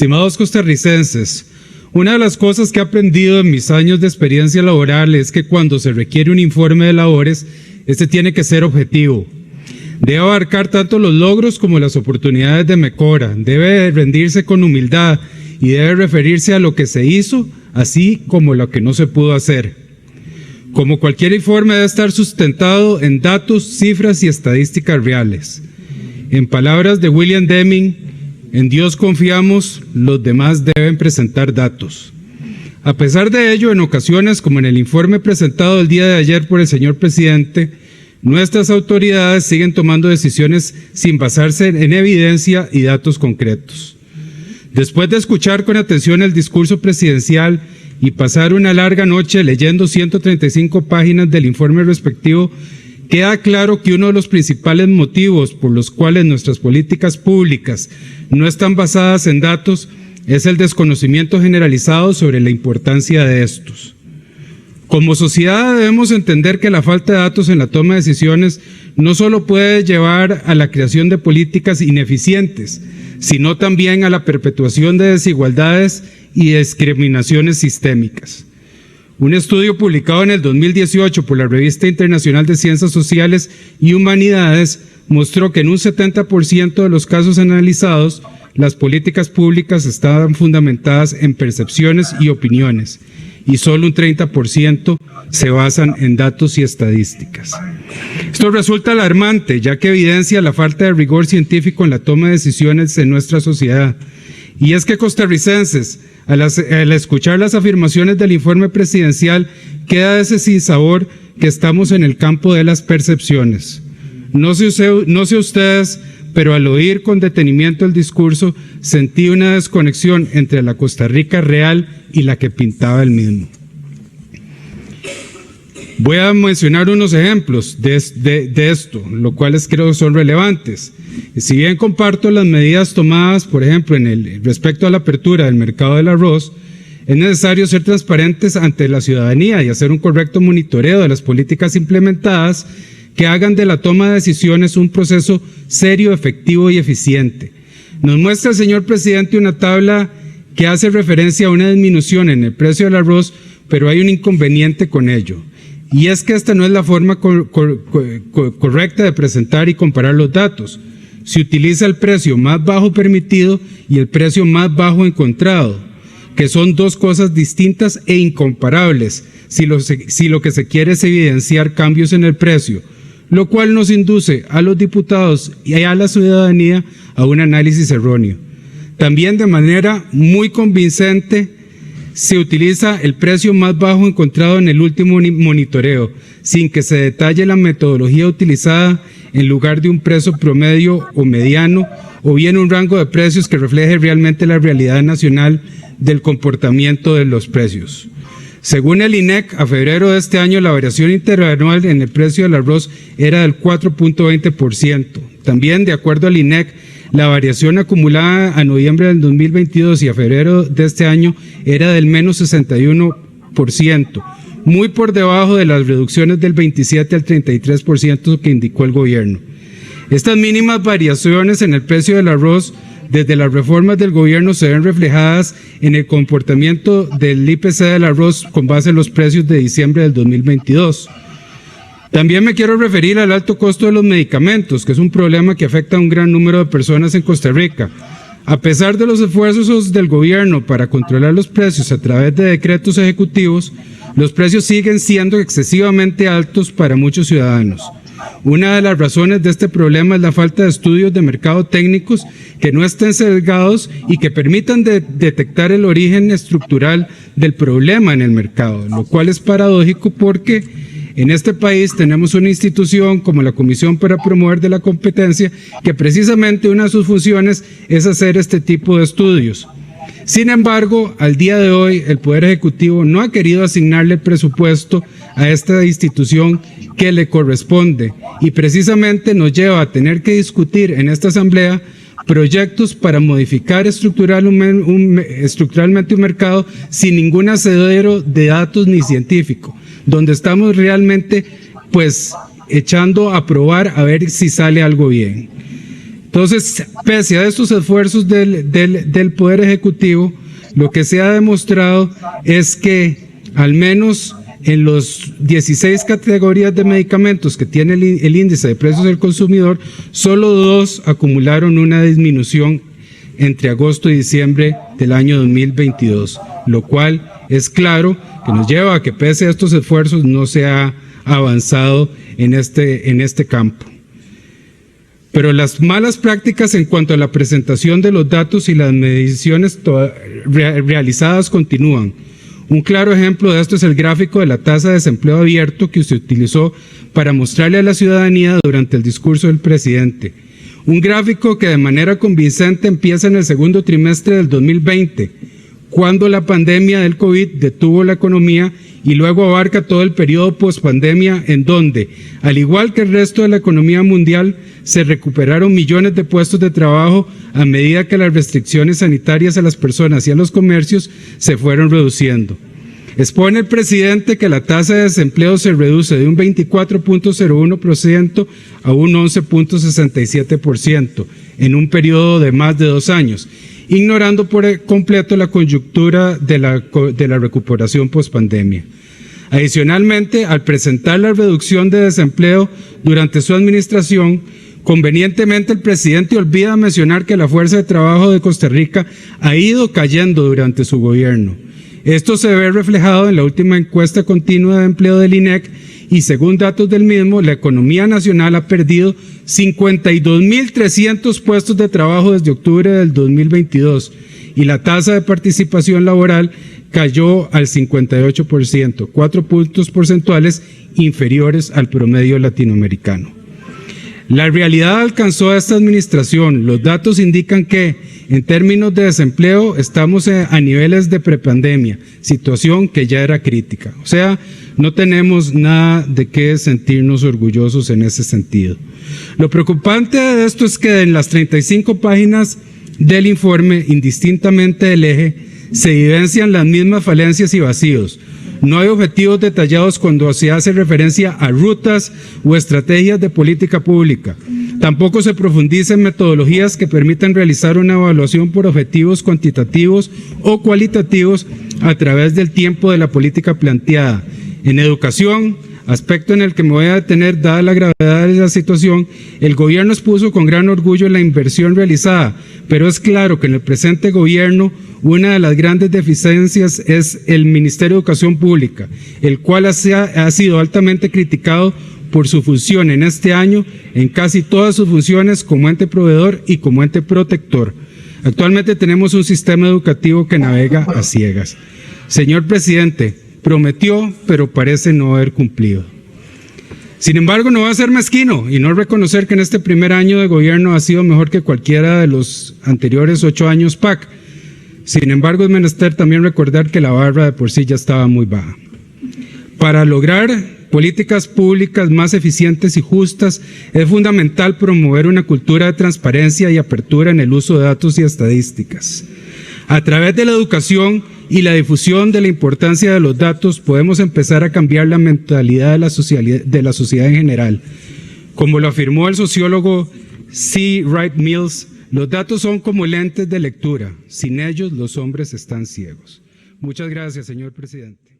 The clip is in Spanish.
Estimados costarricenses, una de las cosas que he aprendido en mis años de experiencia laboral es que cuando se requiere un informe de labores, este tiene que ser objetivo. Debe abarcar tanto los logros como las oportunidades de mejora, debe rendirse con humildad y debe referirse a lo que se hizo, así como lo que no se pudo hacer. Como cualquier informe debe estar sustentado en datos, cifras y estadísticas reales. En palabras de William Deming, en Dios confiamos, los demás deben presentar datos. A pesar de ello, en ocasiones, como en el informe presentado el día de ayer por el señor presidente, nuestras autoridades siguen tomando decisiones sin basarse en evidencia y datos concretos. Después de escuchar con atención el discurso presidencial y pasar una larga noche leyendo 135 páginas del informe respectivo, queda claro que uno de los principales motivos por los cuales nuestras políticas públicas no están basadas en datos es el desconocimiento generalizado sobre la importancia de estos. Como sociedad debemos entender que la falta de datos en la toma de decisiones no solo puede llevar a la creación de políticas ineficientes, sino también a la perpetuación de desigualdades y discriminaciones sistémicas. Un estudio publicado en el 2018 por la Revista Internacional de Ciencias Sociales y Humanidades mostró que en un 70% de los casos analizados, las políticas públicas estaban fundamentadas en percepciones y opiniones, y solo un 30% se basan en datos y estadísticas. Esto resulta alarmante, ya que evidencia la falta de rigor científico en la toma de decisiones en nuestra sociedad. Y es que costarricenses, al escuchar las afirmaciones del informe presidencial, queda ese sinsabor que estamos en el campo de las percepciones. No sé ustedes, pero al oír con detenimiento el discurso, sentí una desconexión entre la Costa Rica real y la que pintaba el mismo. Voy a mencionar unos ejemplos de esto, lo cuales creo que son relevantes. Si bien comparto las medidas tomadas, por ejemplo, respecto a la apertura del mercado del arroz, es necesario ser transparentes ante la ciudadanía y hacer un correcto monitoreo de las políticas implementadas que hagan de la toma de decisiones un proceso serio, efectivo y eficiente. Nos muestra el señor presidente una tabla que hace referencia a una disminución en el precio del arroz, pero hay un inconveniente con ello. Y es que esta no es la forma correcta de presentar y comparar los datos. Se utiliza el precio más bajo permitido y el precio más bajo encontrado, que son dos cosas distintas e incomparables si lo que se quiere es evidenciar cambios en el precio, lo cual nos induce a los diputados y a la ciudadanía a un análisis erróneo. También de manera muy convincente se utiliza el precio más bajo encontrado en el último monitoreo, sin que se detalle la metodología utilizada en lugar de un precio promedio o mediano, o bien un rango de precios que refleje realmente la realidad nacional del comportamiento de los precios. Según el INEC, a febrero de este año la variación interanual en el precio del arroz era del 4.20%. También, de acuerdo al INEC, la variación acumulada a noviembre del 2022 y a febrero de este año era del menos 61%, muy por debajo de las reducciones del 27 al 33% que indicó el gobierno. Estas mínimas variaciones en el precio del arroz desde las reformas del gobierno se ven reflejadas en el comportamiento del IPC del arroz con base en los precios de diciembre del 2022. También me quiero referir al alto costo de los medicamentos, que es un problema que afecta a un gran número de personas en Costa Rica. A pesar de los esfuerzos del gobierno para controlar los precios a través de decretos ejecutivos, los precios siguen siendo excesivamente altos para muchos ciudadanos. Una de las razones de este problema es la falta de estudios de mercado técnicos que no estén sesgados y que permitan detectar el origen estructural del problema en el mercado, lo cual es paradójico porque en este país tenemos una institución como la Comisión para Promover de la Competencia que precisamente una de sus funciones es hacer este tipo de estudios. Sin embargo, al día de hoy el Poder Ejecutivo no ha querido asignarle el presupuesto a esta institución que le corresponde y precisamente nos lleva a tener que discutir en esta asamblea proyectos para modificar estructuralmente un mercado sin ningún asidero de datos ni científico, donde estamos realmente echando a probar a ver si sale algo bien. Entonces, pese a estos esfuerzos del Poder Ejecutivo, lo que se ha demostrado es que al menos en los 16 categorías de medicamentos que tiene el índice de precios del consumidor, solo 2 acumularon una disminución entre agosto y diciembre del año 2022, lo cual es claro que nos lleva a que pese a estos esfuerzos no se ha avanzado en este campo. Pero las malas prácticas en cuanto a la presentación de los datos y las mediciones realizadas continúan. Un claro ejemplo de esto es el gráfico de la tasa de desempleo abierto que se utilizó para mostrarle a la ciudadanía durante el discurso del presidente. Un gráfico que de manera convincente empieza en el segundo trimestre del 2020, cuando la pandemia del COVID detuvo la economía, y luego abarca todo el periodo pospandemia, en donde, al igual que el resto de la economía mundial, se recuperaron millones de puestos de trabajo a medida que las restricciones sanitarias a las personas y a los comercios se fueron reduciendo. Expone el presidente que la tasa de desempleo se reduce de un 24.01% a un 11.67% en un periodo de más de 2 años, ignorando por completo la coyuntura de la recuperación pospandemia. Adicionalmente, al presentar la reducción de desempleo durante su administración, convenientemente el presidente olvida mencionar que la fuerza de trabajo de Costa Rica ha ido cayendo durante su gobierno. Esto se ve reflejado en la última encuesta continua de empleo del INEC y según datos del mismo, la economía nacional ha perdido 52.300 puestos de trabajo desde octubre del 2022 y la tasa de participación laboral cayó al 58%, 4 puntos porcentuales inferiores al promedio latinoamericano. La realidad alcanzó a esta administración. Los datos indican que, en términos de desempleo, estamos a niveles de prepandemia, situación que ya era crítica. O sea, no tenemos nada de qué sentirnos orgullosos en ese sentido. Lo preocupante de esto es que en las 35 páginas del informe, indistintamente del eje, se evidencian las mismas falencias y vacíos. No hay objetivos detallados cuando se hace referencia a rutas o estrategias de política pública. Tampoco se profundiza en metodologías que permitan realizar una evaluación por objetivos cuantitativos o cualitativos a través del tiempo de la política planteada. En educación, aspecto en el que me voy a detener dada la gravedad de la situación, el gobierno expuso con gran orgullo la inversión realizada, pero es claro que en el presente gobierno una de las grandes deficiencias es el Ministerio de Educación Pública, el cual ha sido altamente criticado por su función en este año en casi todas sus funciones como ente proveedor y como ente protector. Actualmente tenemos un sistema educativo que navega a ciegas. Señor presidente, prometió, pero parece no haber cumplido. Sin embargo, no va a ser mezquino y no reconocer que en este primer año de gobierno ha sido mejor que cualquiera de los anteriores 8 años PAC. Sin embargo, es menester también recordar que la barra de por sí ya estaba muy baja. Para lograr políticas públicas más eficientes y justas, es fundamental promover una cultura de transparencia y apertura en el uso de datos y estadísticas. A través de la educación y la difusión de la importancia de los datos, podemos empezar a cambiar la mentalidad de la sociedad en general. Como lo afirmó el sociólogo C. Wright Mills, los datos son como lentes de lectura. Sin ellos, los hombres están ciegos. Muchas gracias, señor presidente.